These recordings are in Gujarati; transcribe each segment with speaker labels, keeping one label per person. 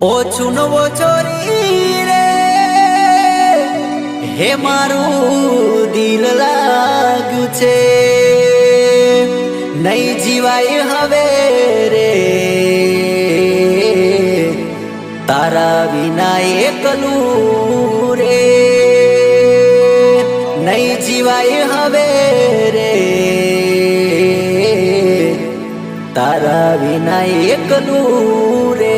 Speaker 1: ઓછું નવો ચોરી રે હે મારું દિલ લાગ્યું છે નહીં જીવાય હવે રે તારા વિના એકલું રે નહીં જીવાય હવે રે તારા વિના એકલું રે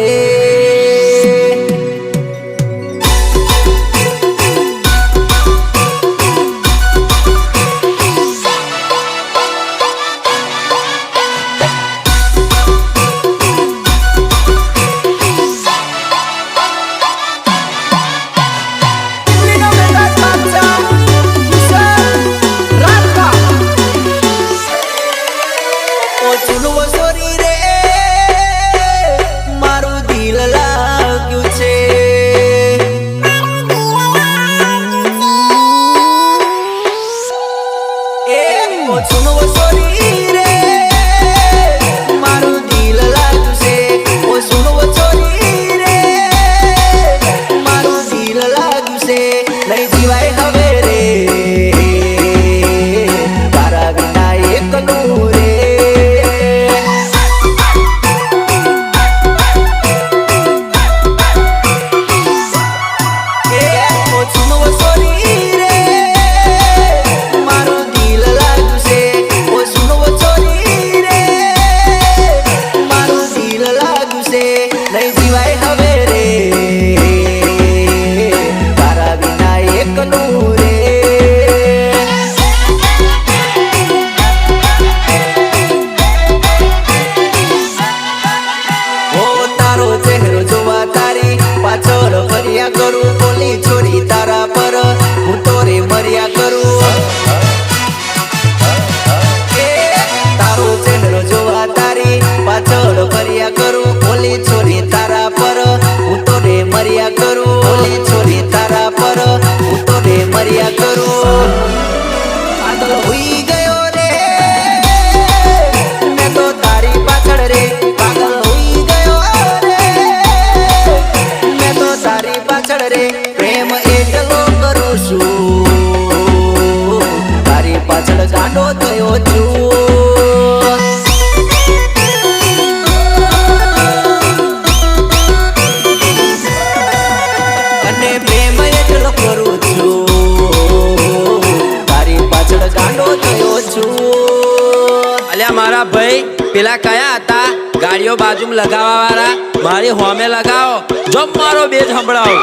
Speaker 2: મારા ભાઈ પેલા કયા હતા ગાડીઓ બાજુમાં લગાવવા વાળા મારી હોમે લગાવો જો મારો બેજ સંભળાવો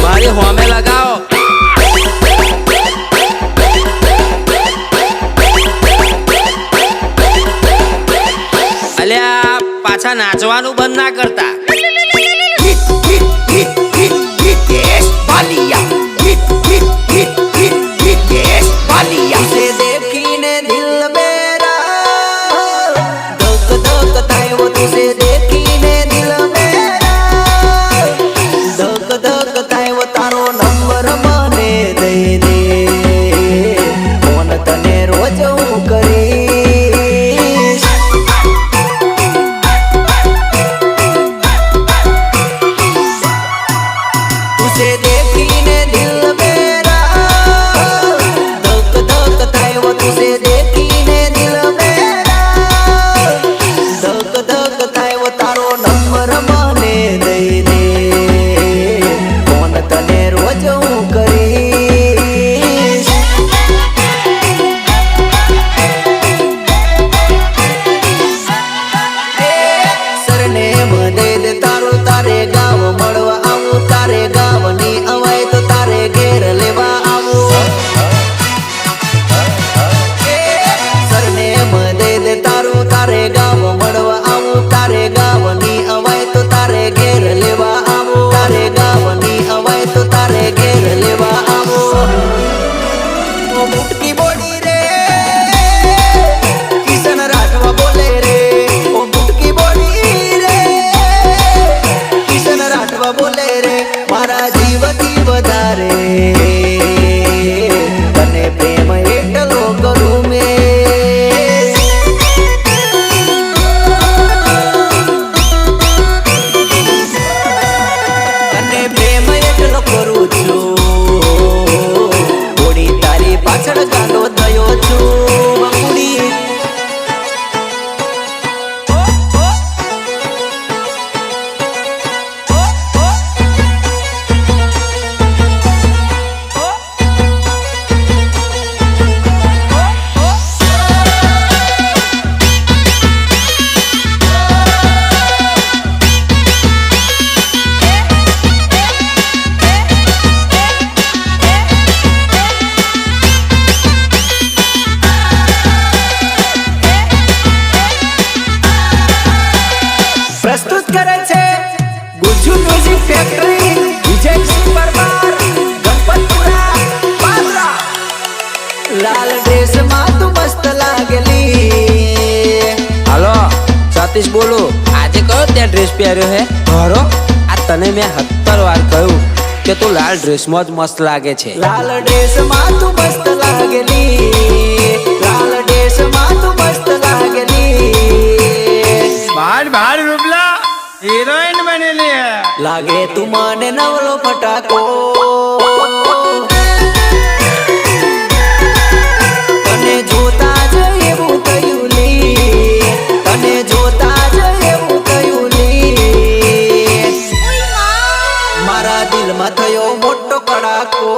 Speaker 2: મારી હોમે લગાવો અલ્યા પાછા નાચવાનું બંધ ના કરતા
Speaker 1: उसे देखीने दिल मेरा धक धक थाय वो तुझे देखीने दिल मेरा धक धक थाय वो तारो नंबर મને દઈ દે ફોન તને રોજ હું કરીશ तुझे देखीने दिल જીવથી વધારે તને પ્રેમ પાછળ ગાંડો થયો છું બકુડી. પ્રસ્તુત કરે છે ગુજ્જુ મ્યુઝિક ફેક્ટરી, વિજય પરમાર, ગણપતપુરા, પાદરા. લાલ ડ્રેસમાં તું મસ્ત લાગેલી.
Speaker 2: હાલો સતીશ બોલું. આજે કયો ત્યાં ડ્રેસ પહેર્યો હે મારો? આ તને મેં 70 વાર કહ્યું કે તું લાલ ડ્રેસમાં જ મસ્ત લાગે છે.
Speaker 1: લાલ ડ્રેસમાં તું મસ્ત લાગેલી. લાલ ડ્રેસમાં તું મસ્ત લાગેલી.
Speaker 3: बाहर रुपला हीरोइन बनेली है.
Speaker 1: લાગે તું મને નવલો ફટાકો. તને જોતા જ એવું થયું લી. તને જોતા જ એવું થયું લી. મારા દિલમાં થયો મોટો કડાકો.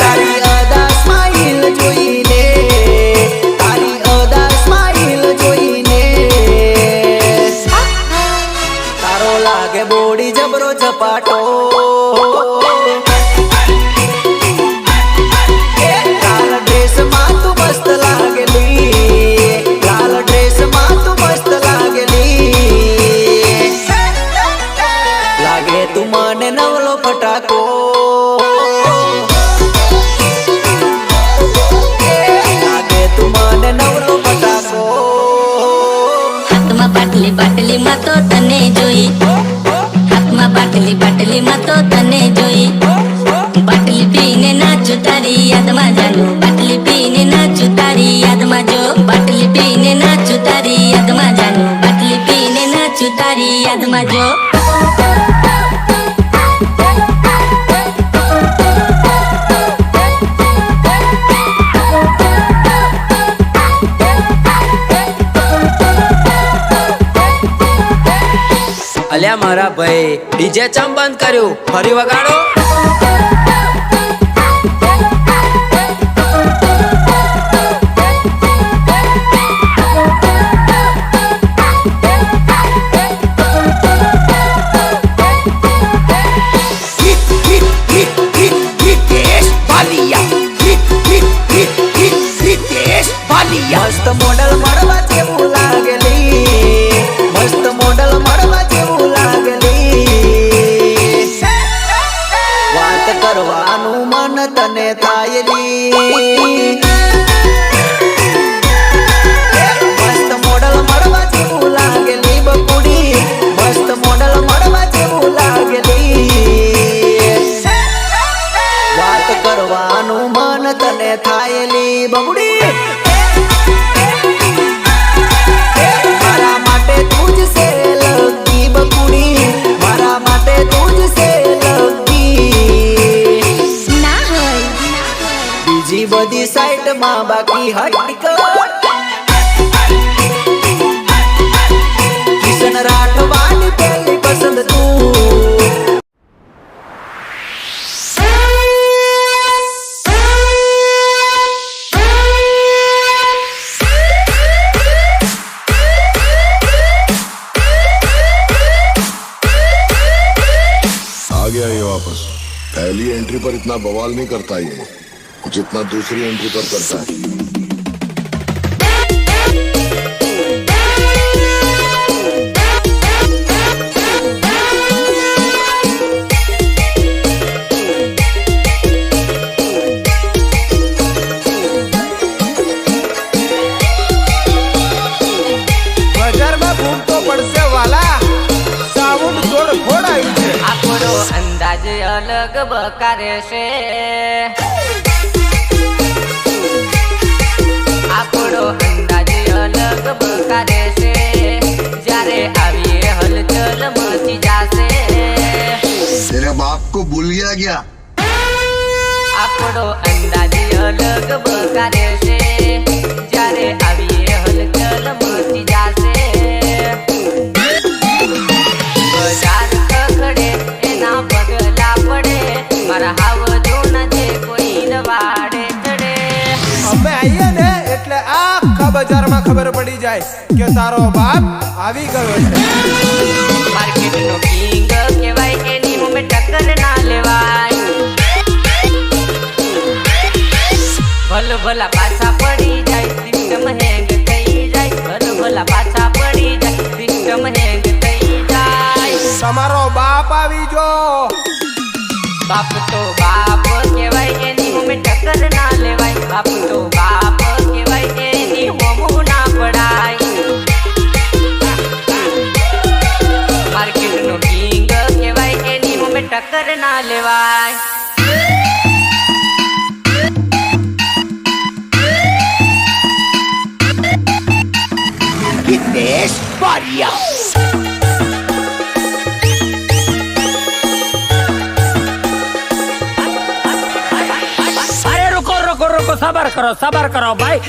Speaker 1: તારી અદા સ્માઈલ જોઈને, તારી અદા સ્માઈલ જોઈને તારો લાગે બોડી જબરો ઝપાટો. લાલ ડ્રેસમાં તું મસ્ત લાગેલી. લાલ ડ્રેસમાં તું મસ્ત લાગેલી. લાગે તું મને નવલો ફટાકો. લાગે તું મને નવલો ફટાકો.
Speaker 4: હાથમાં બાટલીમાં તો તને જોઈ. હાથમાં બાટલીમાં તો તને જોઈ. બાટલી પીને નાચું તારી યાદમાં જાનું. બાટલી પીને નાચું તારી યાદમાં જો. બાટલી પીને નાચું તારી યાદમાં જાનું. બાટલી પીને નાચું તારી યાદમાં જો.
Speaker 2: અલ્યા મારા ભાઈ ડીજે ચમ બંધ કર્યું? ફરી વગાડો.
Speaker 1: મસ્ત મોડલ મળવા જેવું લાગેલી. મસ્ત મોડલ મળવા જેવું લાગેલી. વાત કરવાનું મન તને થાયલી. મસ્ત મોડલ મળવા જેવું લાગેલી બકુડી. મસ્ત મોડલ મળવા જેવું લાગેલી. વાત કરવાનું મન તને થાયલી બબુડી. મારા માટે તુજ સે લગતી બકુડી. મારા માટે તુજ સે લગતી.
Speaker 4: ના હોય
Speaker 1: બીજી બધી સાઈડમાં બાકી હટક. કિશન રાઠવાની પહેલી પસંદ તું.
Speaker 5: आ गया ये वापस. पहली एंट्री पर इतना बवाल नहीं करता ये जितना दूसरी एंट्री पर करता है.
Speaker 3: बजार में फूट तो पड़से वाला साउंड तोड़ फोड़ आई है.
Speaker 6: આપણો અંદાજ અલગ બકારે છે. આપણો અંદાજ અલગ બકારે છે. જ્યારે આવીએ હલચલ મચી જાશે.
Speaker 5: तेरे बाप को भूल गया क्या?
Speaker 6: આપણો અંદાજ અલગ બકારે છે જ્યારે આવીએ હલચલ મચી જાશે બજાર ખખડે એના પગલા પડે મારા હાવ જોન જે કોઈ નવાડે ચડે
Speaker 3: અમે આવીએ ને એટલે આખા બજારમાં ખબર પડી જાય કે તારો બાપ આવી ગયો છે.
Speaker 6: માર્કેટનો કિંગ કહેવાય એની મુમે ટક્કર ના લેવાય ભલ ભલા પાછા પડી જાય સિસ્ટમ હેંગ થઈ જાય ભલ ભલા પાછા પડી જાય સિસ્ટમ હેંગ થઈ જાય
Speaker 3: તમારો બાપ આવી જો.
Speaker 6: બાપ તો બાપ કહેવાય એની મુમે ટક્કર ના લેવાય બાપ તો બાપ કહેવાય એની હોમું ના પડાય માર્કેટનો કિંગ કહેવાય એની મુમે ટક્કર ના લેવાય
Speaker 2: અરે रुको रुको रुको सबर करो भाई.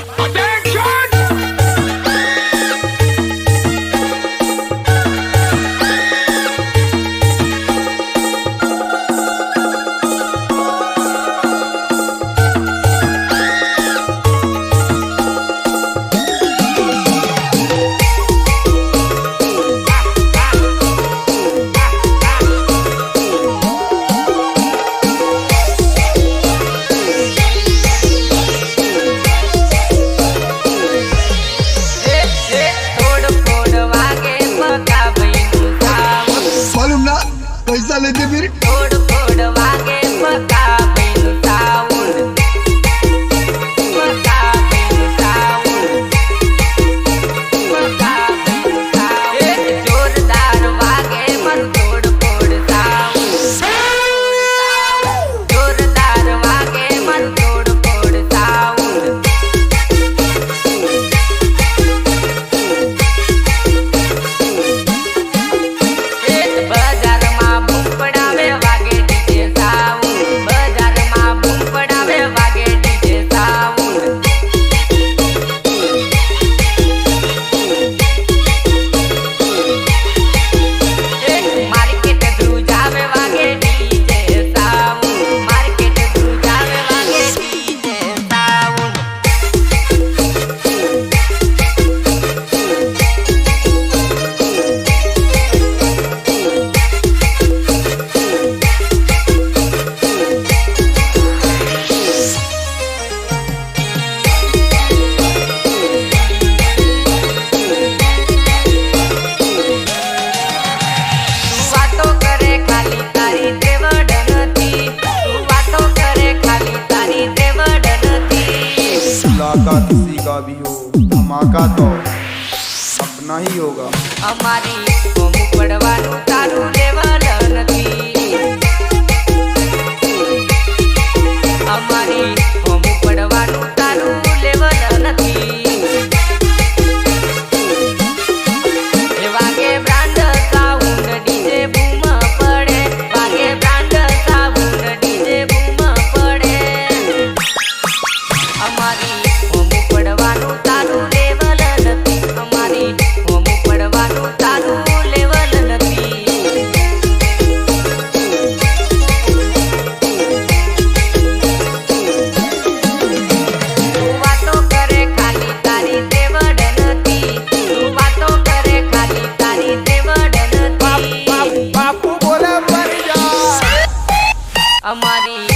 Speaker 5: मालूम ना पैसा लेते फिर
Speaker 6: થોડ થોડ વાગે પકા પૈનું સાઉન્ડ પકા પૈનું સાઉન્ડ પકા પૈનું સાઉન્ડ એક જોરદાર વાગે મન થોડ થોડ સાઉન્ડ જોરદાર વાગે મન થોડ થોડ સાઉન્ડ એક બજારમાં બૂમ પડાવે વાગે ડીજે સાઉન્ડ બજારમાં બૂમ પડાવે વાગે ડીજે સાઉન્ડ એક માર્કેટ ધ્રુજાવે વાગે ડીજે સાઉન્ડ માર્કેટ ધ્રુજાવે વાગે ડીજે સાઉન્ડ વાતો કરે ખાલી તારી દેવડ નથી તું વાતો કરે ખાલી તારી દેવડ નથી
Speaker 3: मुलाकात किसी का भी हो धमाका तो अपना ही होगा.
Speaker 6: અમારી હોમ પડવાનું તારું લેવલ નથી અમારી હોમ પડવાનું તારું લેવલ નથી એ વાગે બ્રાન્ડ સાઉન્ડ ડીજે બૂમ પડે વાગે બ્રાન્ડ સાઉન્ડ ડીજે બૂમ પડે અમારી હોમ પડવાનું તારું લેવલ નથી અમારી હોમ પડવાનું તારું લેવલ નથી તું વાતો કરે ખાલી તારી દેવડ નથી તું વાતો કરે ખાલી તારી દેવડ નથી
Speaker 3: બાપુ બોલે મરી જા.
Speaker 6: અમારી